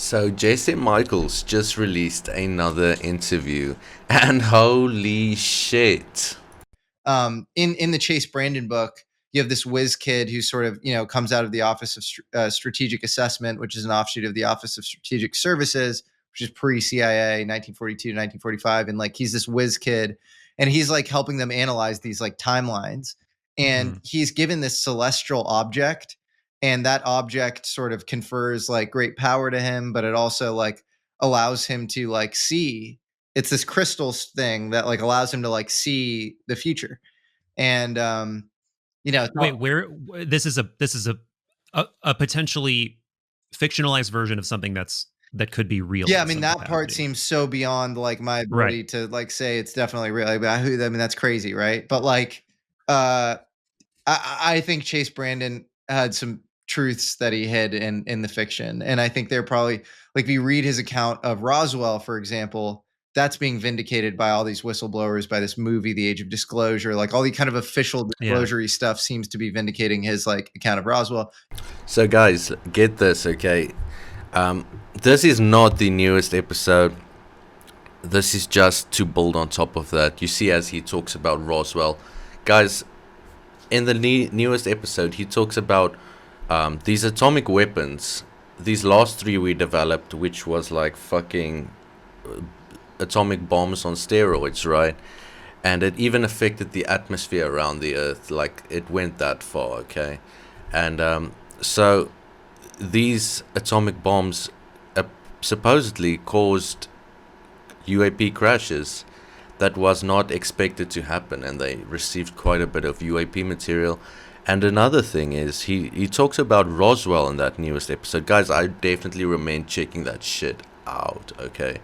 So Jesse Michels just released another interview, and holy shit. In the Chase Brandon book, you have this whiz kid who sort of, comes out of the Office of Strategic Assessment, which is an offshoot of the Office of Strategic Services, which is pre-CIA, 1942 to 1945. And like, he's this whiz kid, and he's like helping them analyze these like timelines. And he's given this celestial object, and that object sort of confers like great power to him, but it also like allows him to like see. It's this crystal thing that like allows him to like see the future. And Wait, where this is a potentially fictionalized version of something that could be real. Yeah, I mean, that part seems so beyond like my ability to like say it's definitely real. I mean, that's crazy, right? But like, I think Chase Brandon had some truths that he hid in the fiction, and I think they're probably like, if you read his account of Roswell, for example, that's being vindicated by all these whistleblowers, by this movie, The Age of Disclosure, like all the kind of official disclosure-y stuff seems to be vindicating his like account of Roswell. So guys, get this, okay? This is not the newest episode. This is just to build on top of that. You see, as he talks about Roswell, guys, in the newest episode, he talks about these atomic weapons. These last three we developed, which was like fucking atomic bombs on steroids, right? And it even affected the atmosphere around the Earth. Like, it went that far, okay? And so these atomic bombs supposedly caused UAP crashes that was not expected to happen, and they received quite a bit of UAP material. And another thing is, he talks about Roswell in that newest episode. Guys, I definitely recommend checking that shit out, okay?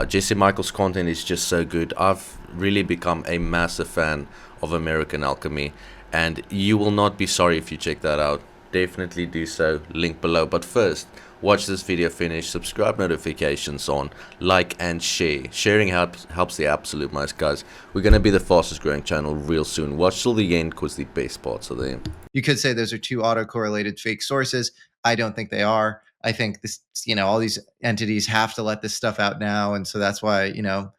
Jesse Michels' content is just so good. I've really become a massive fan of American Alchemy, and you will not be sorry if you check that out. Definitely do so, link below. But first, watch this video finish, subscribe, notifications on, like and share. Sharing helps the absolute most, guys. We're going to be the fastest growing channel real soon. Watch till the end, because the best parts are there. You could say those are two autocorrelated fake sources. I don't think they are. I think this, all these entities have to let this stuff out now. And so that's why, to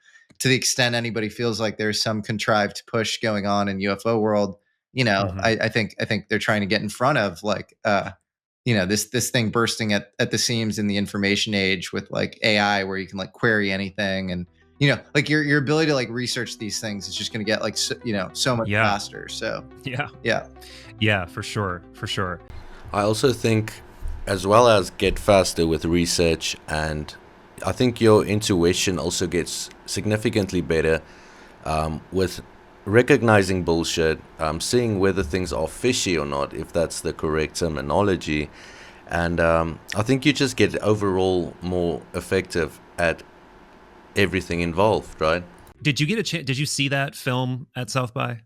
the extent anybody feels like there's some contrived push going on in UFO world, I think they're trying to get in front of like, this thing bursting at the seams in the information age with like AI, where you can like query anything, and like your ability to like research these things is just going to get like so much faster. So yeah, for sure. I also think, as well as get faster with research, and I think your intuition also gets significantly better with recognizing bullshit, seeing whether things are fishy or not, if that's the correct terminology. And I think you just get overall more effective at everything involved, right? Did you get a chance? Did you see that film at South by?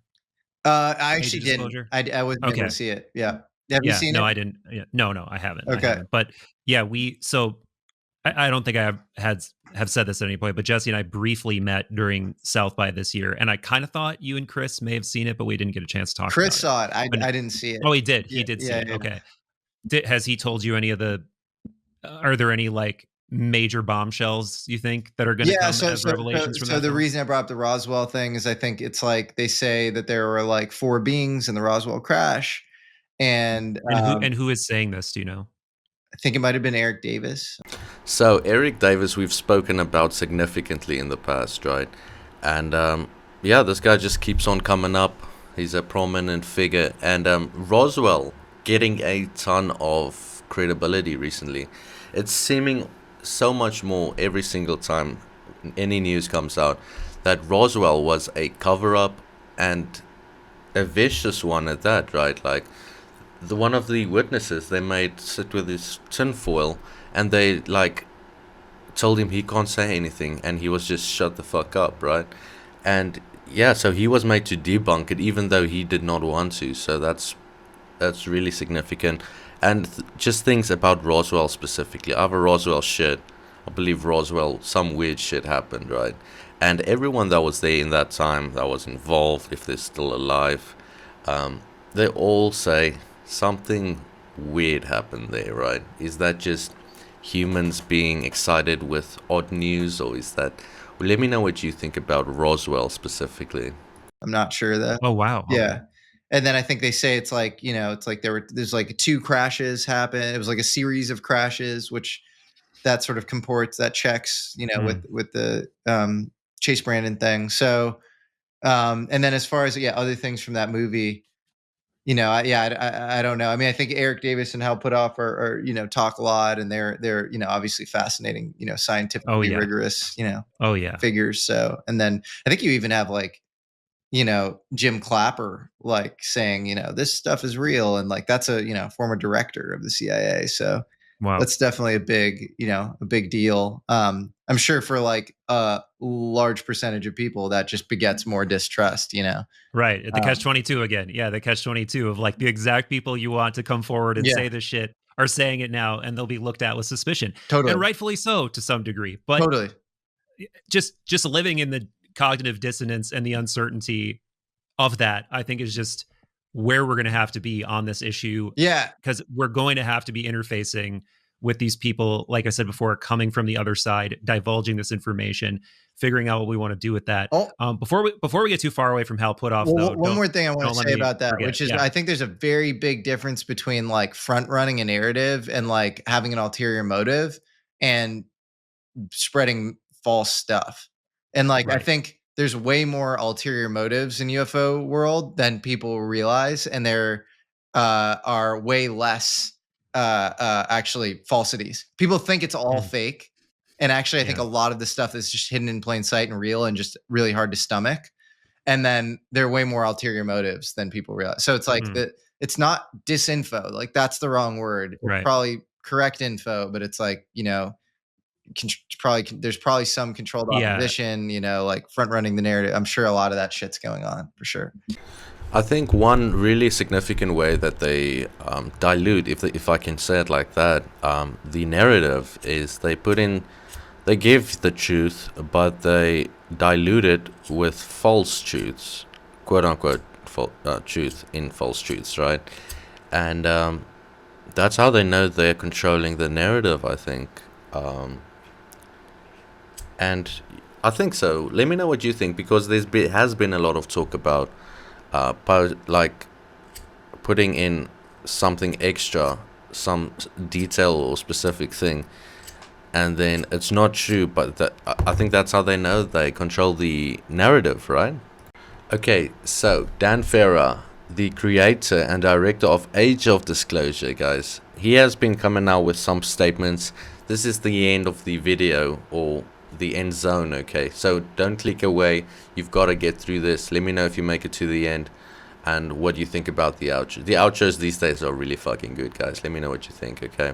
I actually didn't. I wasn't able to see it. Yeah. Have you seen it? No, I didn't. Yeah, no, I haven't. Okay. I haven't. But yeah, I don't think I have said this at any point, but Jesse and I briefly met during South by this year, and I kind of thought you and Chris may have seen it, but we didn't get a chance to talk. Chris about saw it. I didn't see it. Oh, he did. He did see it. Yeah. Okay. Has he told you any of the? Are there any like major bombshells you think that are going to come as revelations from that? So the reason I brought up the Roswell thing is I think it's like they say that there were like 4 beings in the Roswell crash, and who is saying this? Do you know? I think it might have been Eric Davis. So Eric Davis, we've spoken about significantly in the past, right? And this guy just keeps on coming up. He's a prominent figure. And Roswell getting a ton of credibility recently. It's seeming so much more every single time any news comes out that Roswell was a cover-up, and a vicious one at that, right? Like, one of the witnesses they made sit with his tinfoil, and they like told him he can't say anything, and he was just shut the fuck up, right? And so he was made to debunk it, even though he did not want to. So that's really significant. And just things about Roswell specifically. I have a Roswell shit. I believe Roswell, some weird shit happened, right? And everyone that was there in that time, that was involved, if they're still alive, they all say something weird happened there, right? Is that just humans being excited with odd news, or is that? Well, let me know what you think about Roswell specifically. I'm not sure though. Oh wow. Yeah. Okay. And then I think they say it's like, it's like there's like 2 crashes happen. It was like a series of crashes, which that sort of comports, that checks, with the Chase Brandon thing. So, and then as far as other things from that movie, I don't know. I mean, I think Eric Davis and Hal Puthoff are talk a lot, and they're obviously fascinating, scientifically yeah. rigorous, Oh yeah. figures. So, and then I think you even have like Jim Clapper like saying, this stuff is real, and like that's a former director of the CIA. So Wow. that's definitely a big deal. I'm sure for like a large percentage of people that just begets more distrust. Right. The catch-22 again. Yeah, the catch-22 of like the exact people you want to come forward and say this shit are saying it now, and they'll be looked at with suspicion. Totally. And rightfully so to some degree. But totally. just living in the cognitive dissonance and the uncertainty of that, I think, is just where we're going to have to be on this issue. Yeah. Because we're going to have to be interfacing with these people, like I said before, coming from the other side, divulging this information, figuring out what we want to do with that. Before we get too far away from Hal Puthoff, though, one more thing I want to say about that, which is I think there's a very big difference between like front running a narrative and like having an ulterior motive and spreading false stuff. And like, I think there's way more ulterior motives in UFO world than people realize. And there are way less actually falsities. People think it's all fake. And actually, I think a lot of the stuff is just hidden in plain sight and real and just really hard to stomach. And then there are way more ulterior motives than people realize. So it's like it's not disinfo. Like that's the wrong word. It's probably correct info, but it's like, there's probably some controlled opposition, like front running the narrative. I'm sure a lot of that shit's going on for sure. I think one really significant way that they dilute, if I can say it like that, the narrative is they give the truth, but they dilute it with false truths, quote unquote, truth in false truths, right? And that's how they know they're controlling the narrative, I think. And I think so. Let me know what you think, because has been a lot of talk about like putting in something extra, some detail or specific thing, and then it's not true, but I think that's how they know they control the narrative, right? Okay, so Dan Farah, the creator and director of Age of Disclosure, guys, he has been coming out with some statements. This is the end of the video, or the end zone, okay? So don't click away. You've got to get through this. Let me know if you make it to the end and what you think about the outro. The outros these days are really fucking good, guys. Let me know what you think, okay?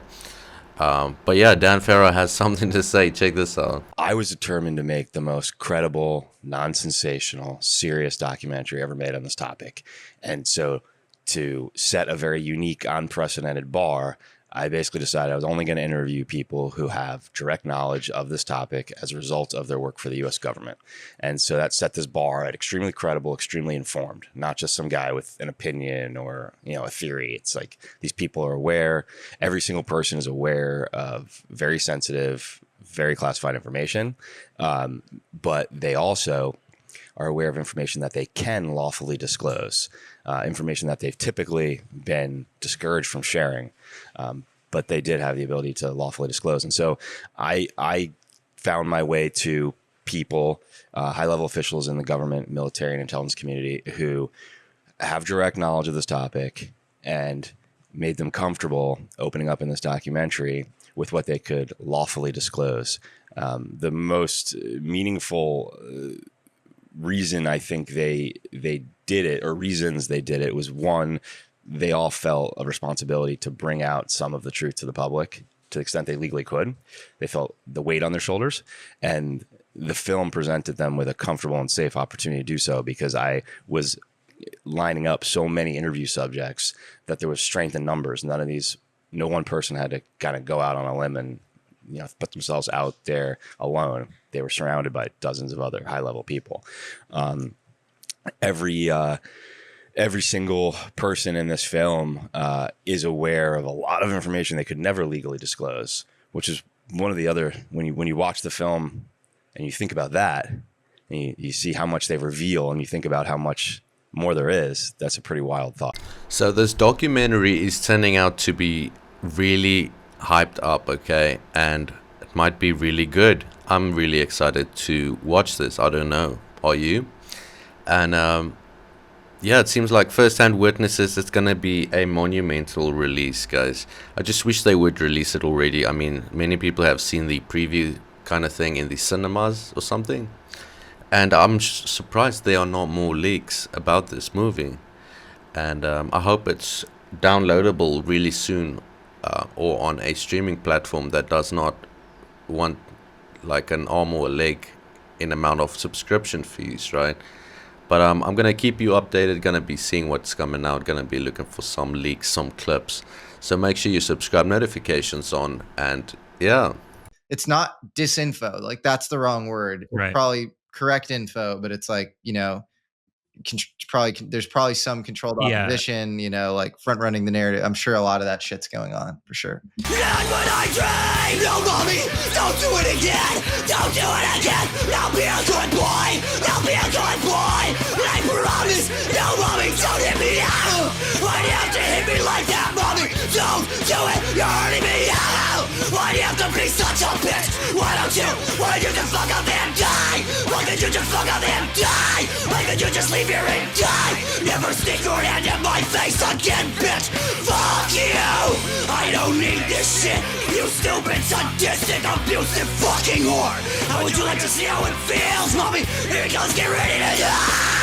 But yeah, Dan Farah has something to say. Check this out. I was determined to make the most credible, non-sensational, serious documentary ever made on this topic. And so to set a very unique, unprecedented bar, I basically decided I was only going to interview people who have direct knowledge of this topic as a result of their work for the U.S. government. And so that set this bar at extremely credible, extremely informed, not just some guy with an opinion or, a theory. It's like these people are aware. Every single person is aware of very sensitive, very classified information. But they also are aware of information that they can lawfully disclose, information that they've typically been discouraged from sharing, but they did have the ability to lawfully disclose. And so I found my way to people, high-level officials in the government, military, and intelligence community who have direct knowledge of this topic and made them comfortable opening up in this documentary with what they could lawfully disclose. The most meaningful reason I think they did it, or reasons they did it, was one, they all felt a responsibility to bring out some of the truth to the public to the extent they legally could. They felt the weight on their shoulders, and the film presented them with a comfortable and safe opportunity to do so, because I was lining up so many interview subjects that there was strength in numbers. No one person had to kind of go out on a limb and put themselves out there alone. They were surrounded by dozens of other high-level people. Every single person in this film is aware of a lot of information they could never legally disclose, which is one of the other, when you watch the film and you think about that, and you see how much they reveal, and you think about how much more there is, that's a pretty wild thought. So this documentary is turning out to be really hyped up, okay, and it might be really good. I'm really excited to watch this. I don't know, are you? And yeah, it seems like first-hand witnesses, it's gonna be a monumental release, guys. I just wish they would release it already. I mean, many people have seen the preview kind of thing in the cinemas or something, and I'm surprised there are not more leaks about this movie. And I hope it's downloadable really soon, or on a streaming platform that does not want like an arm or a leg in amount of subscription fees, right? But I'm gonna keep you updated, gonna be seeing what's coming out, gonna be looking for some leaks, some clips. So make sure you subscribe, notifications on, and yeah. It's not disinfo, like that's the wrong word. It's right. probably correct info, but it's like, you know, there's probably some controlled opposition, you know, like front running the narrative. I'm sure a lot of that shit's going on for sure. Not when I dream, no mommy, don't do it again, don't do it again. I'll be a good boy, I'll be a good boy. I promise, no mommy, don't hit me now. Why do you have to hit me like that, mommy? Don't do it, you're hurting me now. Why do you have to be such a bitch? Why don't you just fuck up and die? Why can't you just fuck up and die? Why can't you just leave here and die? Never stick your hand in my face again, bitch. Fuck you. I don't need this shit. You stupid, sadistic, abusive fucking whore. How would you like to see how it feels, mommy? Here it goes, get ready to die.